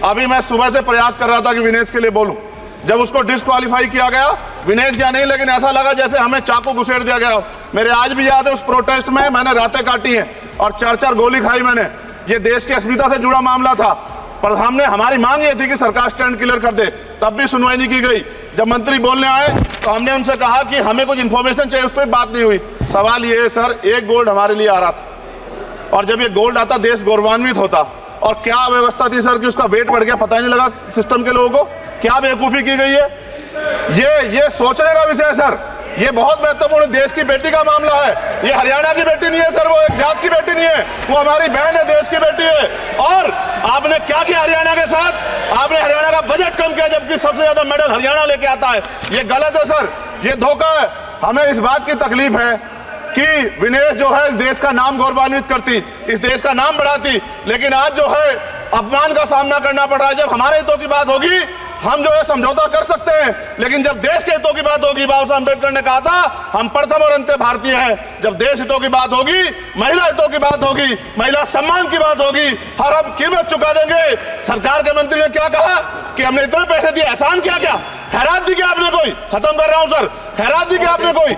अभी मैं सुबह से प्रयास कर रहा था कि विनेश के लिए बोलूं, जब उसको डिस्क्वालीफाई किया गया, विनेश या नहीं, लेकिन ऐसा लगा जैसे हमें चाकू घुसेड़ दिया गया। मेरे आज भी याद है उस प्रोटेस्ट में मैंने रातें काटी हैं और 4-4 गोली खाई मैंने। ये देश की अस्मिता से जुड़ा मामला था, पर हमारी मांग ये थी कि सरकार स्टैंड क्लियर कर दे, तब भी सुनवाई नहीं की गई। जब मंत्री बोलने आए तो हमने उनसे कहा कि हमें कुछ इन्फॉर्मेशन चाहिए, उस पर बात नहीं हुई। सवाल ये है सर, एक गोल्ड हमारे लिए आ रहा था और जब ये गोल्ड आता देश गौरवान्वित होता। और क्या व्यवस्था थी सर कि उसका वेट बढ़ गया, पता ही नहीं लगा सिस्टम के लोगों को। क्या बेवकूफ़ी की गई है, ये सोचने का विषय है सर। ये बहुत महत्वपूर्ण देश की बेटी का मामला है। ये हरियाणा की बेटी नहीं है सर, वो एक जात की बेटी नहीं है, वो हमारी बहन है, देश की बेटी है। और आपने क्या किया हरियाणा के साथ? आपने हरियाणा का बजट कम किया, जबकि सबसे ज्यादा मेडल हरियाणा लेके आता है। ये गलत है सर, ये धोखा है। हमें इस बात की तकलीफ है कि विनेश जो है देश का नाम गौरवान्वित करती, इस देश का नाम बढ़ाती, लेकिन आज जो है अपमान का सामना करना पड़ रहा है। जब हमारे हितों की बात होगी हम जो है समझौता कर सकते हैं, लेकिन जब देश के हितों की बात होगी, बाबा साहब अम्बेडकर ने कहा था हम प्रथम और अंत्य भारतीय हैं। जब देश हितों की बात होगी, महिला हितों की बात होगी, महिला सम्मान की बात होगी, हर हम कीमत चुका देंगे। सरकार के मंत्री ने क्या कहा कि हमने इतने पैसे दिए, एहसान किया क्या? खैरात दी क्या आपने कोई? खत्म कर रहा हूं सर, खैरात दी क्या आपने कोई?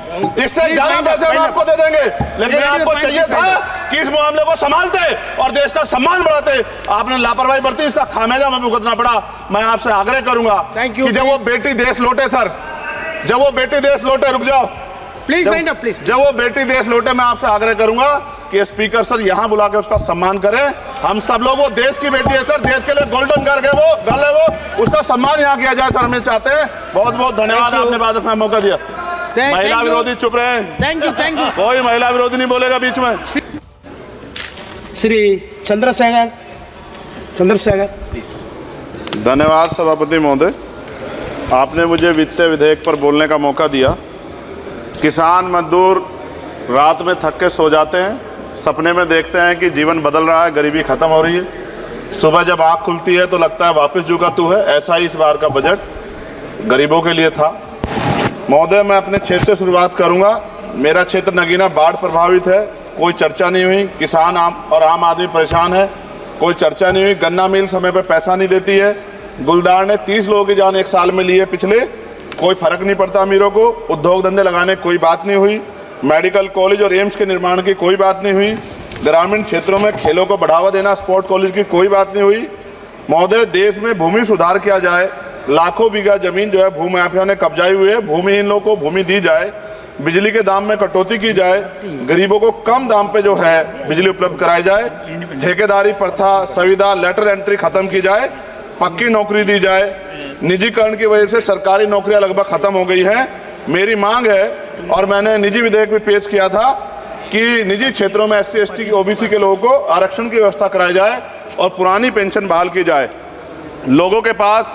इससे ज्यादा पैसे हम आपको दे देंगे, लेकिन आपको चाहिए था कि इस मामले को संभालते और देश का सम्मान बढ़ाते। आपने लापरवाही बरती, इसका खामियाजा हमें भुगतना पड़ा। मैं आपसे आग्रह करूंगा कि जब वो बेटी देश लौटे सर, जब वो बेटी देश लौटे, रुक जाओ प्लीज, प्लीज, जब वो बेटी देश लौटे, मैं आपसे आग्रह करूंगा कि स्पीकर सर यहां बुला के उसका सम्मान करें। हम सब लोग, वो देश की बेटी है सर, देश के लिए गोल्डन गर्ल है वो, गर्ल है वो, उसका सम्मान यहां किया जाए सर, हमें चाहते हैं। बहुत बहुत धन्यवाद, आपने बात रखने का मौका दिया। महिला विरोधी चुप रहे। Thank you, thank you. कोई महिला विरोधी नहीं बोलेगा बीच में। श्री चंद्रशेखर प्लीज। धन्यवाद सभापति महोदय, आपने मुझे वित्तीय विधेयक पर बोलने का मौका दिया। किसान मजदूर रात में थक के सो जाते हैं, सपने में देखते हैं कि जीवन बदल रहा है, गरीबी खत्म हो रही है। सुबह जब आँख खुलती है तो लगता है वापस जुगा तू है। ऐसा ही इस बार का बजट गरीबों के लिए था। महोदय, मैं अपने क्षेत्र से शुरुआत करूंगा। मेरा क्षेत्र नगीना बाढ़ प्रभावित है, कोई चर्चा नहीं हुई। किसान आम आदमी परेशान है, कोई चर्चा नहीं हुई। गन्ना मिल समय पर पैसा नहीं देती है। गुलदार ने 30 लोगों की जान एक साल में ली है पिछले, कोई फर्क नहीं पड़ता अमीरों को। उद्योग धंधे लगाने कोई बात नहीं हुई। मेडिकल कॉलेज और एम्स के निर्माण की कोई बात नहीं हुई। ग्रामीण क्षेत्रों में खेलों को बढ़ावा देना, स्पोर्ट कॉलेज की कोई बात नहीं हुई। महोदय, देश में भूमि सुधार किया जाए, लाखों बीघा जमीन जो है भूमाफिया ने कब्जाई हुई है, भूमिहीन लोगों को भूमि दी जाए, बिजली के दाम में कटौती की जाए, गरीबों को कम दाम पे जो है बिजली उपलब्ध कराई जाए, ठेकेदारी प्रथा, संविदा, लेटर एंट्री खत्म की जाए, पक्की नौकरी दी जाए। निजीकरण की वजह से सरकारी नौकरियां लगभग खत्म हो गई हैं। मेरी मांग है, और मैंने निजी विधेयक भी पेश किया था, कि निजी क्षेत्रों में SC ST की OBC के लोगों को आरक्षण की व्यवस्था कराई जाए और पुरानी पेंशन बहाल की जाए। लोगों के पास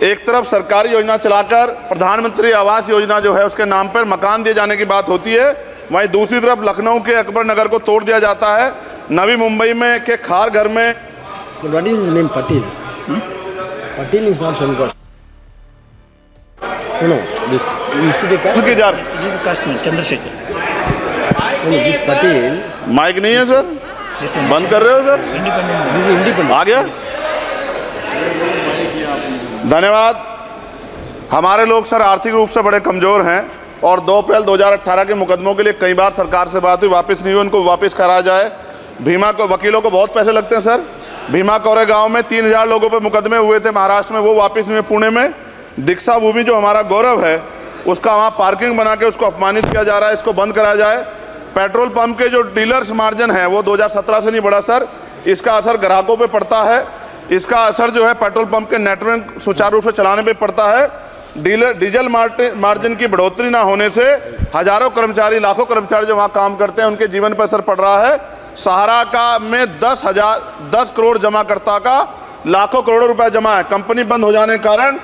एक तरफ सरकारी योजना चलाकर प्रधानमंत्री आवास योजना जो है उसके नाम पर मकान दिए जाने की बात होती है, वहीं दूसरी तरफ लखनऊ के अकबर नगर को तोड़ दिया जाता है। नवी मुंबई में के खार घर में What is his name? Patil. Patil is not from caste. No, this is the caste. उसकी जार He is a caste man, Chandrasekhar. No, this Patil. Mic नहीं है सर, बंद कर रहे हो sir? Independent. This is independent. आ गया। धन्यवाद। हमारे लोग सर आर्थिक रूप से बड़े कमजोर हैं और 2 अप्रैल 2018 के मुकदमों के लिए कई बार सरकार से बात हुई, वापस नहीं हुई, उनको वापस करा जाए। भीमा को वकीलों को बहुत पैसे लगते हैं सर। भीमा कोरेगांव में 3000 लोगों पे मुकदमे हुए थे महाराष्ट्र में, वो वापस नहीं हुए। पुणे में दीक्षा भूमि जो हमारा गौरव है, उसका वहाँ पार्किंग बना के उसको अपमानित किया जा रहा है, इसको बंद करा जाए। पेट्रोल पंप के जो डीलर्स मार्जिन है वो 2017 से नहीं बढ़ा सर, इसका असर ग्राहकों पे पड़ता है, इसका असर जो है पेट्रोल पंप के नेटवर्क सुचारू रूप से चलाने पे पड़ता है। डीजल मार्जिन की बढ़ोतरी ना होने से हजारों कर्मचारी, लाखों कर्मचारी जो वहाँ काम करते हैं उनके जीवन पर असर पड़ रहा है। सहारा का में 10 करोड़ जमाकर्ता का लाखों करोड़ों रुपए जमा है। कंपनी बंद हो जाने के कारण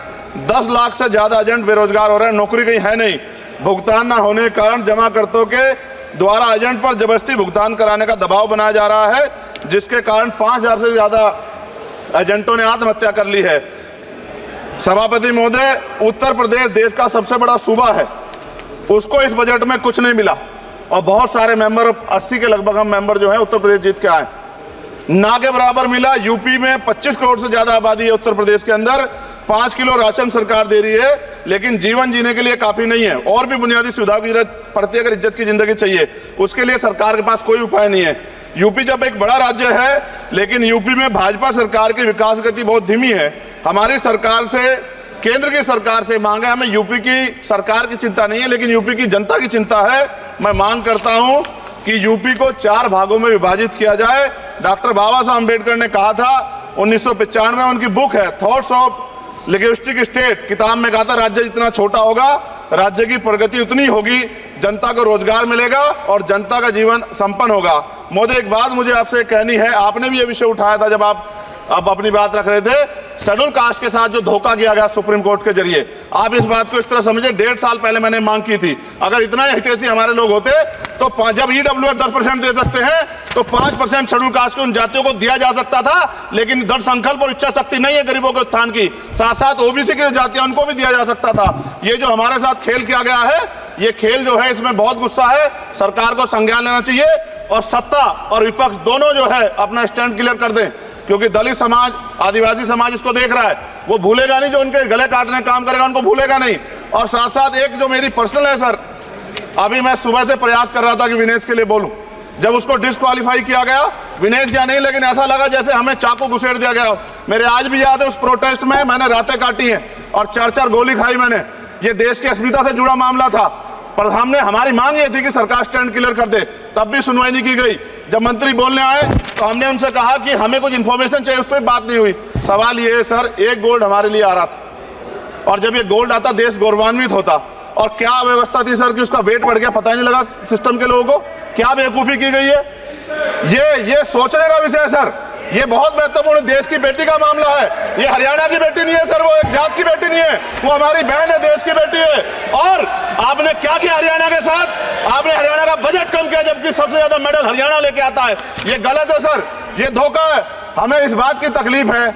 10 लाख से ज़्यादा एजेंट बेरोजगार हो रहे हैं, नौकरी कहीं है नहीं। भुगतान ना होने के कारण जमाकर्ताओं के द्वारा एजेंट पर जबरदस्ती भुगतान कराने का दबाव बनाया जा रहा है, जिसके कारण 5000 से ज़्यादा एजेंटों ने आत्महत्या कर ली है। सभापति महोदय, उत्तर प्रदेश देश का सबसे बड़ा सूबा है, उसको इस बजट में कुछ नहीं मिला और बहुत सारे मेंबर, 80 के लगभग हम मेंबर जो हैं उत्तर प्रदेश जीत के आए। ना के बराबर मिला। यूपी में 25 करोड़ से ज्यादा आबादी है, उत्तर प्रदेश के अंदर 5 किलो राशन सरकार दे रही है, लेकिन जीवन जीने के लिए काफी नहीं है। और भी बुनियादी सुविधाओं की जरूरत पड़ती है। अगर इज्जत की जिंदगी चाहिए, उसके लिए सरकार के पास कोई उपाय नहीं है। यूपी जब एक बड़ा राज्य है, लेकिन यूपी में भाजपा सरकार की विकास गति बहुत धीमी है। हमारी सरकार से, केंद्र की सरकार से मांग है, हमें यूपी की सरकार की चिंता नहीं है, लेकिन यूपी की जनता की चिंता है। मैं मांग करता हूं कि यूपी को 4 भागों में विभाजित किया जाए। डॉक्टर बाबा साहब अम्बेडकर ने कहा था 1995 में, उनकी बुक है थॉट्स ऑफ लिंग्विस्टिक स्टेट, किताब में कहा था राज्य जितना छोटा होगा, राज्य की प्रगति उतनी होगी, जनता को रोजगार मिलेगा और जनता का जीवन संपन्न होगा। मोदी, एक बात मुझे आपसे कहनी है, आपने भी ये विषय उठाया था जब आप अपनी बात रख रहे थे, शेड्यूल कास्ट के साथ जो धोखा किया गया सुप्रीम कोर्ट के जरिए, आप इस बात को इस तरह समझे, 1.5 साल पहले मैंने मांग की थी, अगर इतना हितैषी हमारे लोग होते तो जब EWF 10% दे सकते हैं तो 5% शेड्यूल कास्ट के उन जातियों को दिया जा सकता था, लेकिन दृढ़ संकल्प और इच्छा शक्ति नहीं है गरीबों के उत्थान की। साथ साथ ओबीसी की जातियां, उनको भी दिया जा सकता था। ये जो हमारे साथ खेल किया गया है, ये खेल जो है, इसमें बहुत गुस्सा है। सरकार को संज्ञान लेना चाहिए और सत्ता और विपक्ष दोनों जो है अपना स्टैंड क्लियर कर दें, क्योंकि दलित समाज, आदिवासी समाज इसको देख रहा है, वो भूलेगा नहीं। जो उनके गले काटने का काम करेगा उनको भूलेगा नहीं। और साथ साथ एक जो मेरी पर्सनल है सर, अभी मैं सुबह से प्रयास कर रहा था कि विनेश के लिए बोलूं। जब उसको डिस्क्वालीफाई किया गया, विनेश या नहीं, लेकिन ऐसा लगा जैसे हमें चाकू घुसेड़ दिया गया। मेरे आज भी याद है, उस प्रोटेस्ट में मैंने रातें काटी हैं और 4-4 गोली खाई मैंने। ये देश की अस्मिता से जुड़ा मामला था, पर हमारी मांग ये थी कि सरकार स्टैंड क्लियर कर दे, तब भी सुनवाई नहीं की गई। जब मंत्री बोलने आए तो हमने उनसे कहा कि हमें कुछ इंफॉर्मेशन चाहिए, उस पर बात नहीं हुई। सवाल ये है सर, 1 गोल्ड हमारे लिए आ रहा था, और जब ये गोल्ड आता देश गौरवान्वित होता। और क्या व्यवस्था थी सर कि उसका वेट बढ़ गया, पता ही नहीं लगा सिस्टम के लोगों को। क्या बेवकूफी की गई है, ये सोचने का विषय है सर। ये बहुत महत्वपूर्ण, देश की बेटी का मामला है। ये हरियाणा की बेटी नहीं है सर, वो एक जात की बेटी नहीं है, वो हमारी बहन है, देश की बेटी है। और आपने क्या किया हरियाणा के साथ? आपने हरियाणा का बजट कम किया, जबकि सबसे ज्यादा मेडल हरियाणा लेके आता है। ये गलत है सर, ये धोखा है। हमें इस बात की तकलीफ है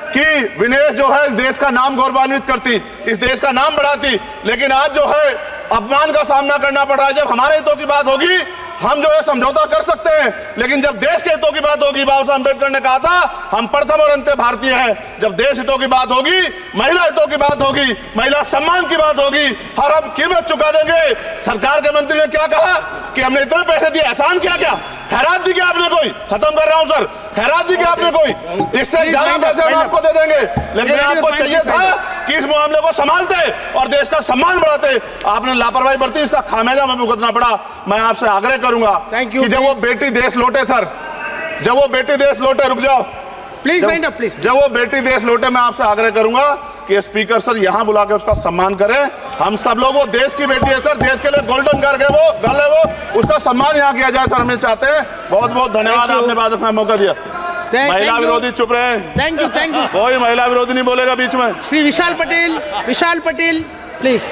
कि विनेश जो है देश का नाम गौरवान्वित करती, इस देश का नाम बढ़ाती, लेकिन आज जो है अपमान का सामना करना पड़ रहा है। जब हमारे हितों की बात होगी, हम जो है समझौता कर सकते हैं, लेकिन जब देश के हितों की बात होगी, बाबा साहब अम्बेडकर ने कहा था हम प्रथम और अंत्य भारतीय हैं। जब देश हितों की बात होगी, महिला हितों की बात होगी, महिला सम्मान की बात होगी, हर हम कीमत चुका देंगे। सरकार के मंत्री ने क्या कहा कि हमने इतने पैसे दिए, एहसान किया क्या? खैरात दी क्या आपने कोई? खत्म कर रहा हूं सर, खैरात दी क्या आपने कोई? इससे ज्यादा पैसे हम आपको दे देंगे, लेकिन आपको चाहिए था कि इस मामले को संभालते और देश का सम्मान बढ़ाते। आपने लापरवाही बरती, इसका खामियाजा हमें भुगतना पड़ा। मैं आपसे आग्रह करूंगा कि जब वो बेटी देश लौटे सर, जब वो बेटी देश लौटे, रुक जाओ प्लीज, प्लीज, जब वो बेटी देश लौटे, मैं आपसे आग्रह करूंगा कि स्पीकर सर यहां बुला के उसका सम्मान करें। हम सब लोग, वो देश की बेटी है सर, देश के लिए गोल्डन गर्ल है वो, गर्ल है वो, उसका सम्मान यहां किया जाए सर, हमें चाहते हैं। बहुत बहुत धन्यवाद, आपने बात रखने का मौका दिया। महिला विरोधी चुप रहे। Thank you. कोई महिला विरोधी नहीं बोलेगा बीच में। श्री विशाल पटेल, प्लीज।